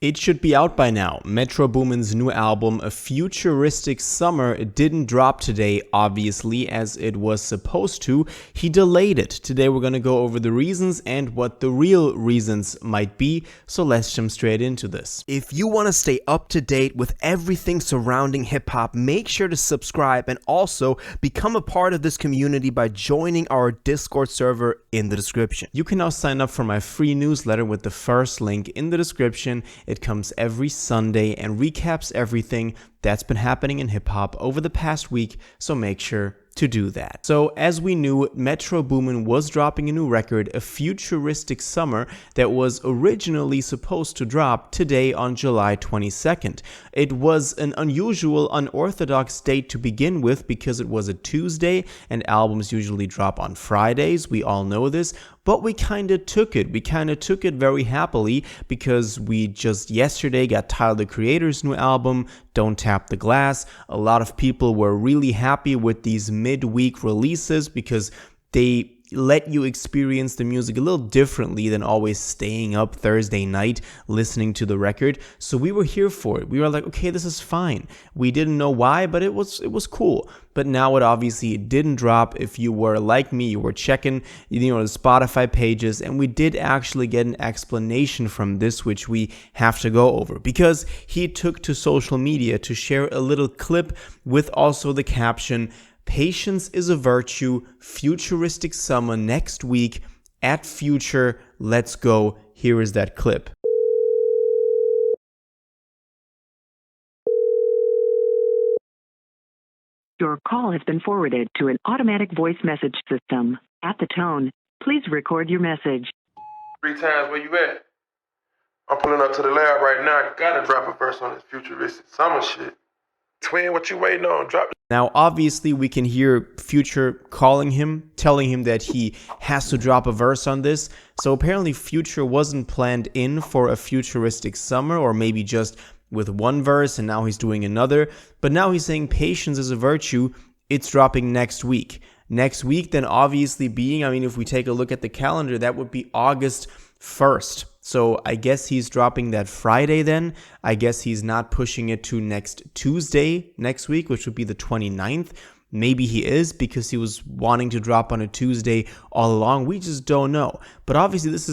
It should be out by now. Metro Boomin's new album, A Futuristic Summer, didn't drop today, obviously, as it was supposed to. He delayed it. Today we're gonna go over the reasons and what the real reasons might be, so let's jump straight into this. If you want to stay up to date with everything surrounding hip-hop, make sure to subscribe and also become a part of this community by joining our Discord server in the description. You can now sign up for my free newsletter with the first link in the description. It comes every Sunday and recaps everything that's been happening in hip-hop over the past week, so make sure to do that. So as we knew, Metro Boomin was dropping a new record, A Futuristic Summer, that was originally supposed to drop today on July 22nd. It was an unusual, unorthodox date to begin with because it was a Tuesday and albums usually drop on Fridays. We all know this, but we kind of took it. We kind of took it very happily because we just yesterday got Tyler, the Creator's new album, Don't Tap the Glass. A lot of people were really happy with these midweek releases because they let you experience the music a little differently than always staying up Thursday night listening to the record. So we were here for it. We were like, okay, this is fine. We didn't know why, but it was cool. But now it obviously didn't drop. If you were like me, you were checking, the Spotify pages, and we did actually get an explanation from this, which we have to go over because he took to social media to share a little clip with also the caption, "Patience is a virtue, Futuristic Summer next week at Future, let's go." Here is that clip. Your call has been forwarded to an automatic voice message system. At the tone, please record your message. 3 times, where you at? I'm pulling up to the lab right now. I gotta drop a verse on this Futuristic Summer shit. Twin, what you waiting on? Drop. Now, obviously, we can hear Future calling him, telling him that he has to drop a verse on this. So apparently Future wasn't planned in for A Futuristic Summer, or maybe just with one verse and now he's doing another. But now he's saying patience is a virtue. It's dropping next week. Next week, then obviously being, if we take a look at the calendar, that would be August 1st. So I guess he's dropping that Friday then. I guess he's not pushing it to next Tuesday next week, which would be the 29th. Maybe he is because he was wanting to drop on a Tuesday all along. We just don't know. But obviously this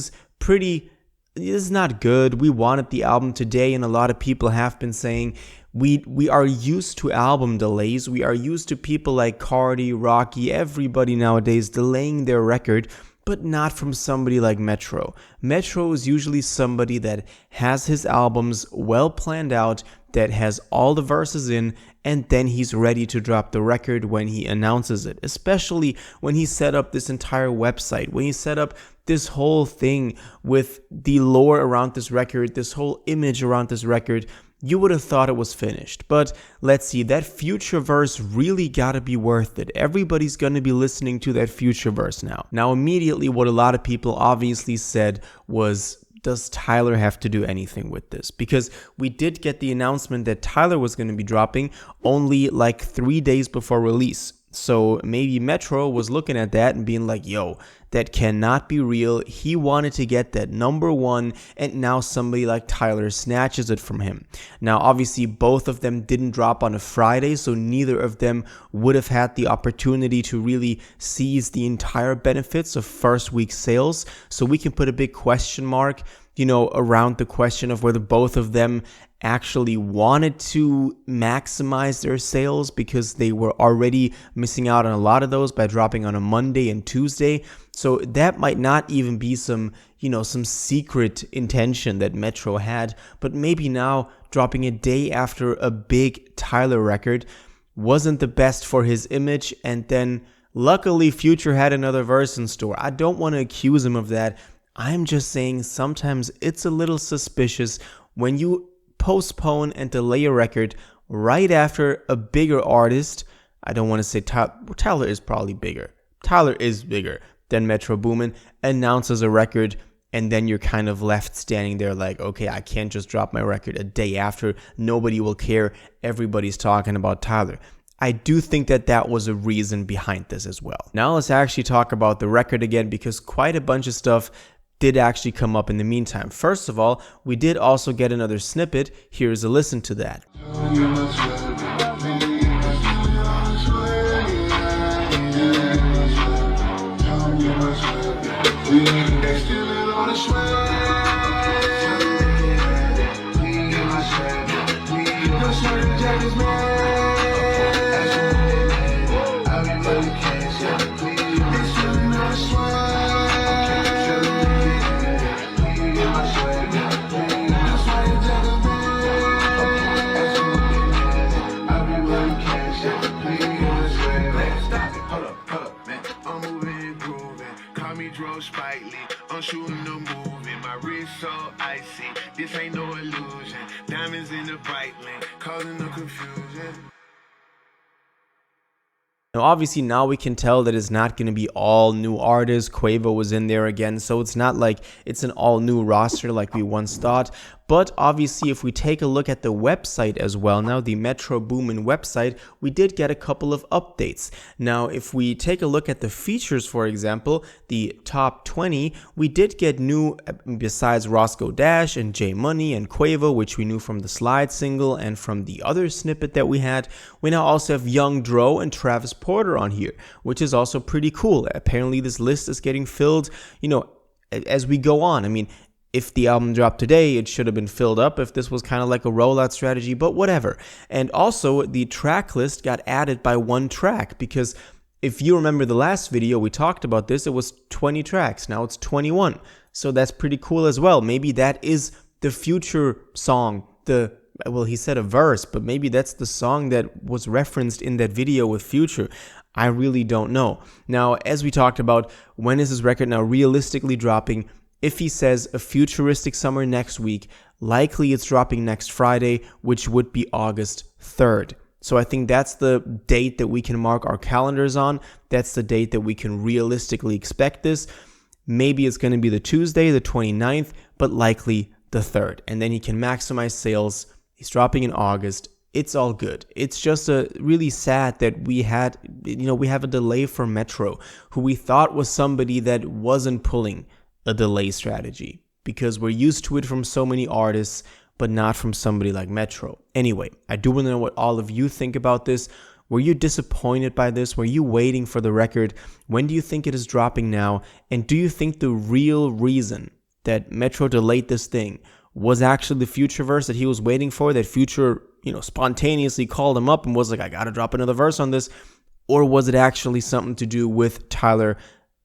is not good. We wanted the album today, and a lot of people have been saying we are used to album delays. We are used to people like Cardi, Rocky, everybody nowadays delaying their record, but not from somebody like Metro. Metro is usually somebody that has his albums well planned out, that has all the verses in, and then he's ready to drop the record when he announces it, especially when he set up this entire website, when he set up this whole thing with the lore around this record, this whole image around this record. You would have thought it was finished. But let's see, that Future verse really gotta be worth it. Everybody's gonna be listening to that Future verse now. Now, immediately, what a lot of people obviously said was, does Tyler have to do anything with this? Because we did get the announcement that Tyler was going to be dropping only like 3 days before release. So maybe Metro was looking at that and being like, yo, that cannot be real. He wanted to get that #1, and now somebody like Tyler snatches it from him. Now, obviously, both of them didn't drop on a Friday, so neither of them would have had the opportunity to really seize the entire benefits of first week sales. So we can put a big question mark, around the question of whether both of them actually wanted to maximize their sales because they were already missing out on a lot of those by dropping on a Monday and Tuesday. So that might not even be some secret intention that Metro had, but maybe now dropping a day after a big Tyler record wasn't the best for his image. And then luckily Future had another verse in store. I don't want to accuse him of that. I'm just saying sometimes it's a little suspicious when you postpone and delay a record right after a bigger artist. I don't want to say Tyler is probably bigger. Tyler is bigger than Metro Boomin announces a record, and then you're kind of left standing there like, okay, I can't just drop my record a day after. Nobody will care. Everybody's talking about Tyler. I do think that was a reason behind this as well. Now let's actually talk about the record again, because quite a bunch of stuff did actually come up in the meantime. First of all, we did also get another snippet. Here's a listen to that. I'm shooting the movie, my wrist so icy. This ain't no illusion. Diamonds in the bright lane, causing no confusion. Now, obviously, now we can tell that it's not going to be all new artists. Quavo was in there again, so it's not like it's an all new roster like we once thought. But obviously, if we take a look at the website as well, now the Metro Boomin website, we did get a couple of updates. Now, if we take a look at the features, for example, the top 20, we did get new, besides Roscoe Dash and J Money and Quavo, which we knew from the Slide single and from the other snippet that we had. We now also have Young Dro and Travis Porter on here, which is also pretty cool. Apparently, this list is getting filled, as we go on. I mean, if the album dropped today, it should have been filled up if this was kind of like a rollout strategy, but whatever. And also, the track list got added by one track, because if you remember the last video, we talked about this, it was 20 tracks, now it's 21. So that's pretty cool as well. Maybe that is the Future song, well, he said a verse, but maybe that's the song that was referenced in that video with Future. I really don't know. Now, as we talked about, when is this record now realistically dropping? If he says a Futuristic Summer next week, likely it's dropping next Friday, which would be August 3rd. So I think that's the date that we can mark our calendars on. That's the date that we can realistically expect this. Maybe it's going to be the Tuesday, the 29th, but likely the 3rd. And then he can maximize sales. He's dropping in August. It's all good. It's just really sad that we have a delay for Metro, who we thought was somebody that wasn't pulling a delay strategy, because we're used to it from so many artists, but not from somebody like Metro. Anyway, I do want to know what all of you think about this. Were you disappointed by this? Were you waiting for the record? When do you think it is dropping now? And do you think the real reason that Metro delayed this thing was actually the Future verse that he was waiting for, that Future, spontaneously called him up and was like, I gotta drop another verse on this? Or was it actually something to do with Tyler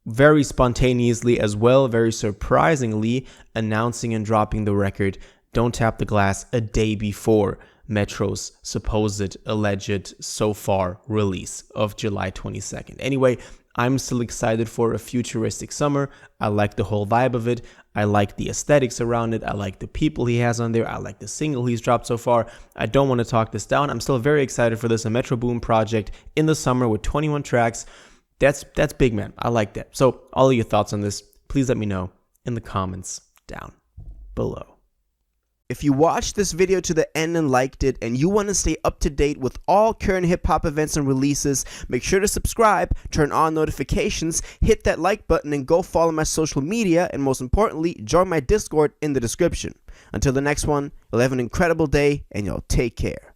very spontaneously as well, very surprisingly, announcing and dropping the record Don't Tap the Glass a day before Metro's supposed, alleged, so far release of July 22nd. Anyway, I'm still excited for a Futuristic Summer. I like the whole vibe of it. I like the aesthetics around it. I like the people he has on there. I like the single he's dropped so far. I don't want to talk this down. I'm still very excited for this, a Metro Boom project in the summer with 21 tracks. That's big, man. I like that. So all of your thoughts on this, please let me know in the comments down below. If you watched this video to the end and liked it, and you want to stay up to date with all current hip-hop events and releases, make sure to subscribe, turn on notifications, hit that like button, and go follow my social media, and most importantly, join my Discord in the description. Until the next one, you'll have an incredible day, and y'all take care.